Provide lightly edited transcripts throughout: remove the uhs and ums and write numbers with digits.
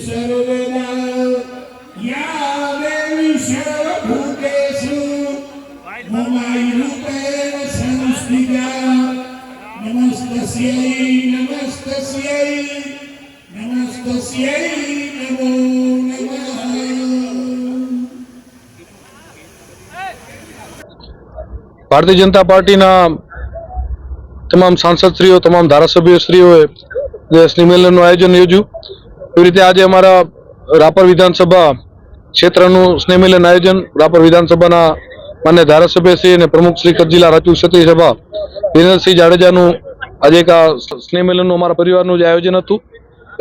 सर्वदा या देवी सर्वभूतेषु ममायुतेन संस्थिता नमस्तस्यै नमस्तस्यै नमस्तस्यै नमो नमः। भारतीय जनता पार्टीना તમામ સાંસદશ્રીઓ તમામ ધારાસભ્યશ્રીઓએ જે સ્નેહ મિલનનું આયોજન યોજ્યું એવી રીતે આજે અમારા રાપર વિધાનસભા ક્ષેત્રનું સ્નેહ મિલન આયોજન રાપર વિધાનસભાના માન્ય ધારાસભ્યશ્રી અને પ્રમુખ શ્રી કચ્છ જિલ્લા રાજપૂત ક્ષત્રિય સભા વિરેન્દ્રસિંહ જાડેજાનું આજે એક આ સ્નેહ મિલનનું અમારા પરિવારનું જે આયોજન હતું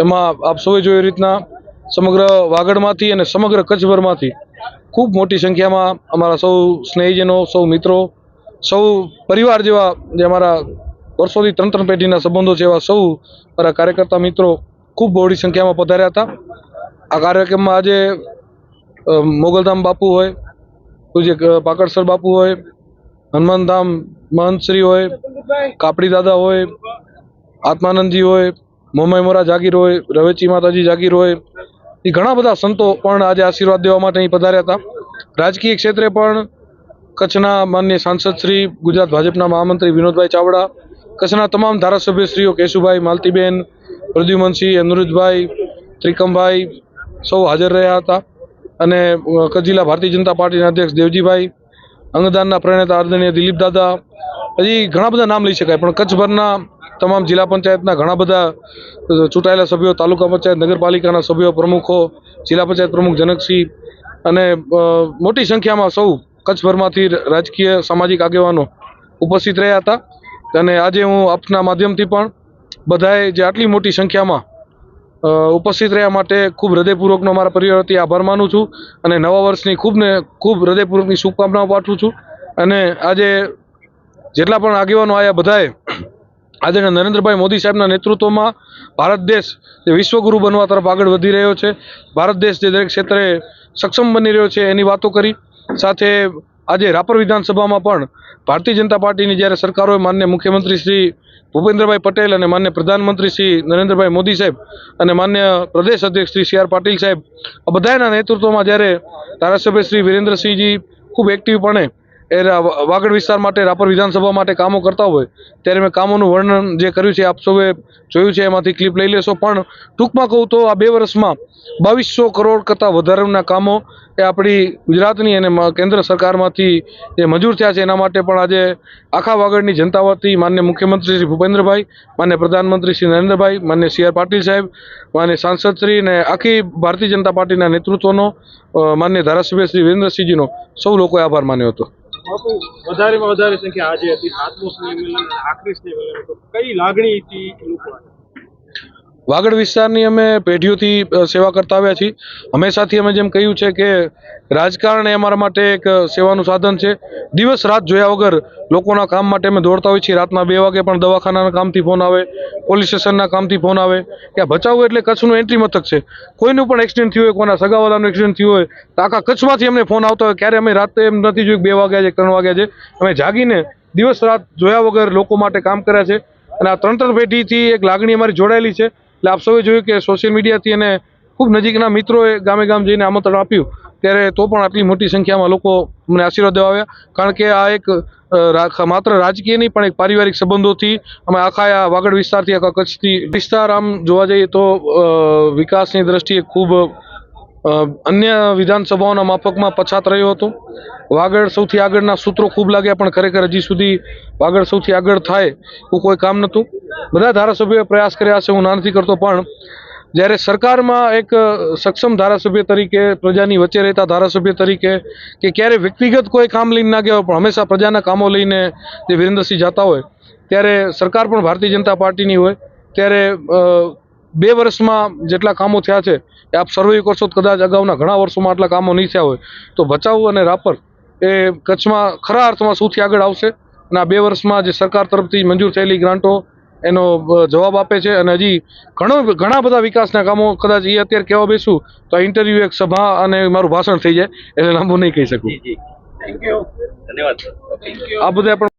એમાં આપ સૌએ જોઈ એ રીતના સમગ્ર વાગડમાંથી અને સમગ્ર કચ્છભરમાંથી ખૂબ મોટી સંખ્યામાં અમારા સૌ સ્નેહીજનો સૌ મિત્રો સૌ પરિવાર જેવા જે અમારા વર્ષોથી ત્રણ પેઢીના સંબંધો છે એવા સૌ મારા કાર્યકર્તા મિત્રો ખૂબ બહોળી સંખ્યામાં પધાર્યા હતા। આ કાર્યક્રમમાં આજે મોગલધામ બાપુ હોય, પૂજ્ય પાકડસર બાપુ હોય, હનુમાનધામ મહંતશ્રી હોય, કાપડી દાદા હોય, આત્માનંદજી હોય, મોમાઈ મોરા જાગીર હોય, રવેચી માતાજી જાગીર હોય, એ ઘણા બધા સંતો પણ આજે આશીર્વાદ દેવા માટે અહીં પધાર્યા હતા। રાજકીય ક્ષેત્રે પણ કચ્છના માન્ય સાંસદ શ્રી, ગુજરાત ભાજપના મહામંત્રી વિનોદભાઈ ચાવડા, કચ્છના તમામ ધારાસભ્યશ્રીઓ કેશુભાઈ, માલતીબેન, પ્રદ્યુમનસિંહ, અનુરુદ્ધભાઈ, ત્રિકમભાઈ સૌ હાજર રહ્યા હતા અને કચ્છ જિલ્લા ભારતીય જનતા પાર્ટીના અધ્યક્ષ દેવજીભાઈ, અંગદાનના પ્રણેતા આદરણીય દિલીપ દાદા, હજી ઘણા બધા નામ લઈ શકાય પણ કચ્છભરના તમામ જિલ્લા પંચાયતના ઘણા બધા ચૂંટાયેલા સભ્યો, તાલુકા પંચાયત, નગરપાલિકાના સભ્યો, પ્રમુખો, જિલ્લા પંચાયત પ્રમુખ જનકસિંહ અને મોટી સંખ્યામાં સૌ કચ્છભરમાંથી રાજકીય સામાજિક આગેવાનો ઉપસ્થિત રહ્યા હતા અને આજે હું આપના માધ્યમથી પણ બધાએ જે આટલી મોટી સંખ્યામાં ઉપસ્થિત રહ્યા માટે ખૂબ હૃદયપૂર્વકનો અમારા પરિવાર વતી આભાર માનું છું અને નવા વર્ષની ખૂબ હૃદયપૂર્વકની શુભકામનાઓ પાઠવું છું। અને આજે જેટલા પણ આગેવાનો આવ્યા બધાએ આદરણીય નરેન્દ્રભાઈ મોદી સાહેબના નેતૃત્વમાં ભારત દેશ જે વિશ્વગુરુ બનવા તરફ આગળ વધી રહ્યો છે, ભારત દેશ જે દરેક ક્ષેત્રે સક્ષમ બની રહ્યો છે એની વાતો કરી। સાથે આજે રાપર વિધાનસભામાં પણ ભારતીય જનતા પાર્ટીની જ્યારે સરકાર હોય, માન્ય મુખ્યમંત્રી શ્રી ભૂપેન્દ્રભાઈ પટેલ અને માન્ય પ્રધાનમંત્રી શ્રી નરેન્દ્રભાઈ મોદી સાહેબ અને માન્ય પ્રદેશ અધ્યક્ષ શ્રી સી આર પાટીલ સાહેબ આ બધાના નેતૃત્વમાં જ્યારે ધારાસભ્ય શ્રી વિરેન્દ્રસિંહજી ખૂબ એક્ટિવપણે એ વાગડ વિસ્તાર માટે, રાપર વિધાનસભા માટે કામો કરતા હોય ત્યારે મેં કામોનું વર્ણન જે કર્યું છે આપ સૌએ જોયું છે, એમાંથી ક્લિપ લઈ લેશો। પણ ટૂંકમાં કહું તો આ 2 વર્ષમાં 2200 કરોડ કરતાં વધારેના કામો એ આપણી ગુજરાતની અને કેન્દ્ર સરકારમાંથી જે મંજૂર થયા છે એના માટે પણ આજે આખા વાગડની જનતા વતી માન્ય મુખ્યમંત્રી શ્રી ભૂપેન્દ્રભાઈ, માન્ય પ્રધાનમંત્રી શ્રી નરેન્દ્રભાઈ, માન્ય સી આર પાટીલ સાહેબ, માન્ય સાંસદ શ્રી અને આખી ભારતીય જનતા પાર્ટીના નેતૃત્વનો, માન્ય ધારાસભ્ય શ્રી વિરેન્દ્રસિંહજીનો સૌ લોકોએ આભાર માન્યો હતો। બાપુ, વધારેમાં વધારે સંખ્યા આજે હતી, 7મું સ્નેહ મિલન અને આખરી સ્નેહ મિલન હતું, કઈ લાગણીથી લોકો વાગડ વિસ્તારની અમે પેઢીઓથી સેવા કરતા આવ્યા છીએ। હંમેશાથી અમે જેમ કહ્યું છે કે રાજકારણ એ અમારા માટે એક સેવાનું સાધન છે। દિવસ રાત જોયા વગર લોકોના કામ માટે અમે દોડતા હોઈએ છીએ। રાતના 2 વાગે પણ દવાખાનાના કામથી ફોન આવે, પોલીસ સ્ટેશનના કામથી ફોન આવે કે ભચાઉ એટલે કચ્છનું એન્ટ્રી મથક છે, કોઈનું પણ એક્સિડન્ટ થયું હોય, કોઈના સગાવાલાનું એક્સિડન્ટ થયું હોય તો આખા કચ્છમાંથી અમને ફોન આવતા હોય। ક્યારે અમે રાતે એમ નથી જોયું 2 વાગ્યા છે, 3 વાગ્યા છે, અમે જાગીને દિવસ રાત જોયા વગર લોકો માટે કામ કર્યા છે અને આ 3 પેઢીથી એક લાગણી અમારી જોડાયેલી છે। એટલે આપ સૌએ જોયું કે સોશિયલ મીડિયાથી અને ખૂબ નજીકના મિત્રોએ ગામે ગામ જઈને આમંત્રણ આપ્યું ત્યારે તો પણ આટલી મોટી સંખ્યામાં લોકો મને આશીર્વાદ દેવા આવ્યા, કારણ કે આ એક માત્ર રાજકીય નહીં પણ એક પારિવારિક સંબંધોથી અમે આખા આ વાગડ વિસ્તારથી, આખા કચ્છથી વિસ્તાર આમ જોવા જઈએ તો વિકાસની દ્રષ્ટિએ ખૂબ અન્ય વિધાનસભાઓના માફકમાં પછાત રહ્યો હતો। વાગડ સૌથી આગળના સૂત્રો ખૂબ લાગ્યા પણ ખરેખર હજી સુધી વાગડ સૌથી આગળ થાય એવું કોઈ કામ નહોતું। બધા ધારાસભ્યોએ પ્રયાસ કર્યા છે, હું ના નથી કરતો, પણ જ્યારે સરકારમાં એક સક્ષમ ધારાસભ્ય તરીકે, પ્રજાની વચ્ચે રહેતા ધારાસભ્ય તરીકે કે ક્યારે વ્યક્તિગત કોઈ કામ લઈને ના ગયા હોય પણ હંમેશા પ્રજાના કામો લઈને જે વિરેન્દ્રસિંહ જતા હોય ત્યારે સરકાર પણ ભારતીય જનતા પાર્ટીની હોય ત્યારે 2 વર્ષમાં જેટલા કામો થયા છે એ આપ સર્વે કરશો તો કદાચ અગાઉના ઘણા વર્ષોમાં આટલા કામો નહીં થયા હોય તો ભચાઉ અને રાપર એ કચ્છમાં ખરા અર્થમાં સૌથી આગળ આવશે અને આ 2 વર્ષમાં જે સરકાર તરફથી મંજૂર થયેલી ગ્રાન્ટો એનો જવાબ આપે છે અને હજી ઘણા બધા વિકાસના કામો કદાચ એ અત્યારે કહેવા બેસું તો આ ઇન્ટરવ્યૂ, એક સભા અને મારું ભાષણ થઈ જાય એટલે લાંબુ નહીં કહી શકું। થેન્ક યુ, ધન્યવાદ। આ બધા પણ